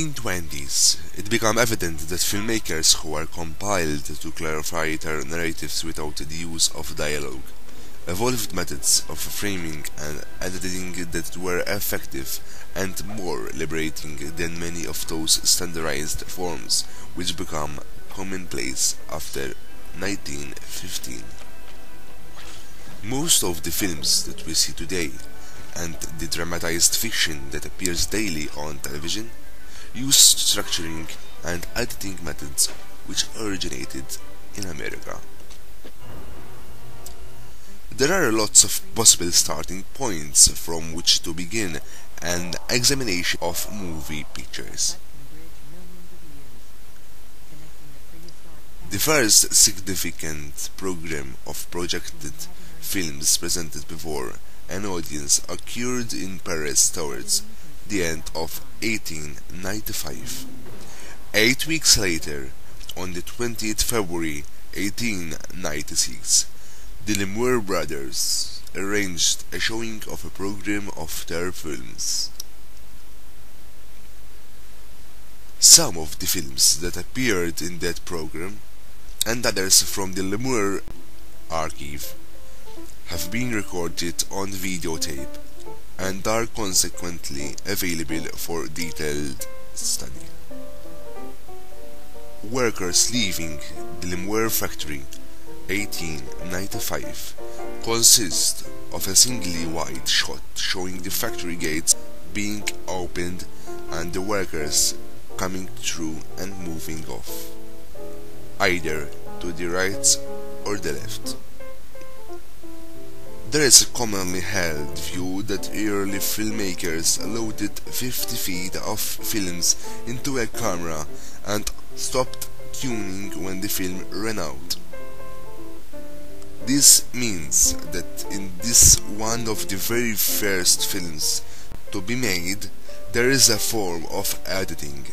1920s, it became evident that filmmakers who were compelled to clarify their narratives without the use of dialogue evolved methods of framing and editing that were effective and more liberating than many of those standardized forms which became commonplace after 1915. Most of the films that we see today and the dramatized fiction that appears daily on television use structuring and editing methods which originated in America. There are lots of possible starting points from which to begin an examination of movie pictures. The first significant program of projected films presented before an audience occurred in Paris towards the end of 1895. 8 weeks later, on the 20th February 1896, the Lumiere brothers arranged a showing of a program of their films. Some of the films that appeared in that program, and others from the Lumiere archive, have been recorded on videotape and are consequently available for detailed study. Workers leaving the Lumiere factory 1895 consists of a singly wide shot showing the factory gates being opened and the workers coming through and moving off, either to the right or the left. There is a commonly held view that early filmmakers loaded 50 feet of films into a camera and stopped tuning when the film ran out. This means that in this one of the very first films to be made, there is a form of editing.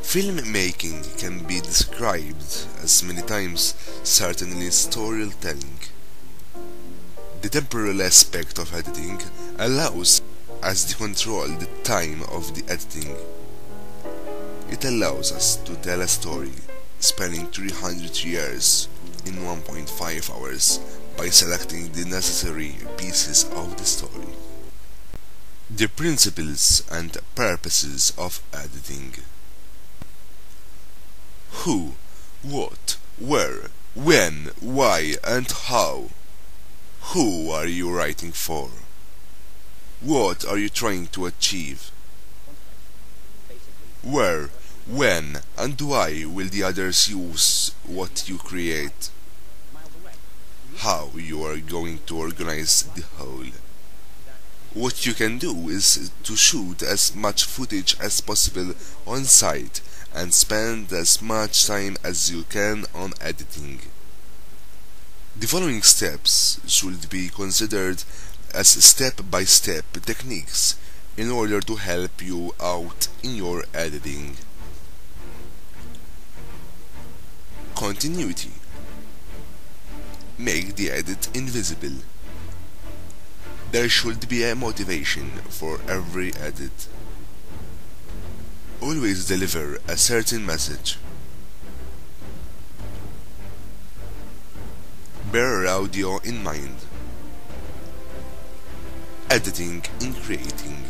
Filmmaking can be described as many times certainly storytelling. The temporal aspect of editing allows us to control the time of the editing. It allows us to tell a story spanning 300 years in 1.5 hours by selecting the necessary pieces of the story. The principles and purposes of editing. Who, what, where, when, why and how. Who are you writing for? What are you trying to achieve? Where, when and why will the others use what you create? How you are going to organize the whole. What you can do is to shoot as much footage as possible on site and spend as much time as you can on editing. The following steps should be considered as step-by-step techniques in order to help you out in your editing. Continuity. Make the edit invisible. There should be a motivation for every edit. Always deliver a certain message. Bear audio in mind. Editing in creating.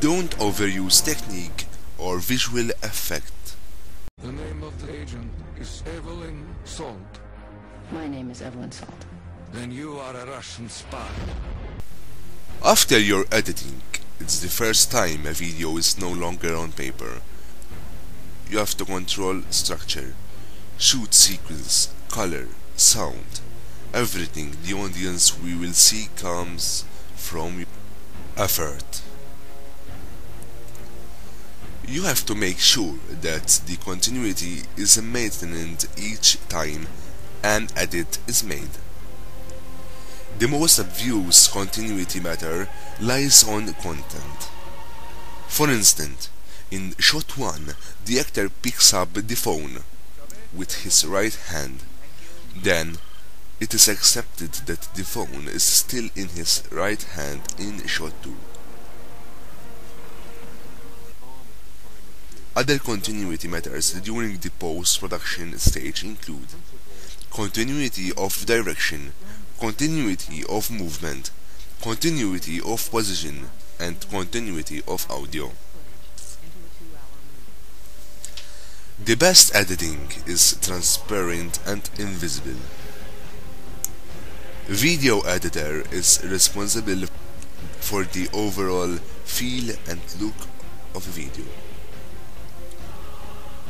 Don't overuse technique or visual effect. The name of the agent is Evelyn Salt. My name is Evelyn Salt. Then you are a Russian spy. After your editing, it's the first time a video is no longer on paper. You have to control structure, shoot sequence, color, sound. Everything the audience we will see comes from your effort. You have to make sure that the continuity is maintained each time an edit is made. The most obvious continuity matter lies on content. For instance, in shot 1, the actor picks up the phone with his right hand. Then, it is accepted that the phone is still in his right hand in shot 2. Other continuity matters during the post-production stage include continuity of direction, continuity of movement, continuity of position, and continuity of audio. The best editing is transparent and invisible. Video editor is responsible for the overall feel and look of a video.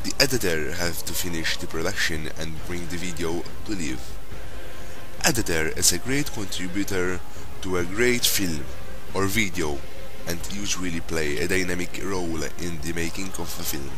The editor has to finish the production and bring the video to life. Editor is a great contributor to a great film or video and usually play a dynamic role in the making of a film.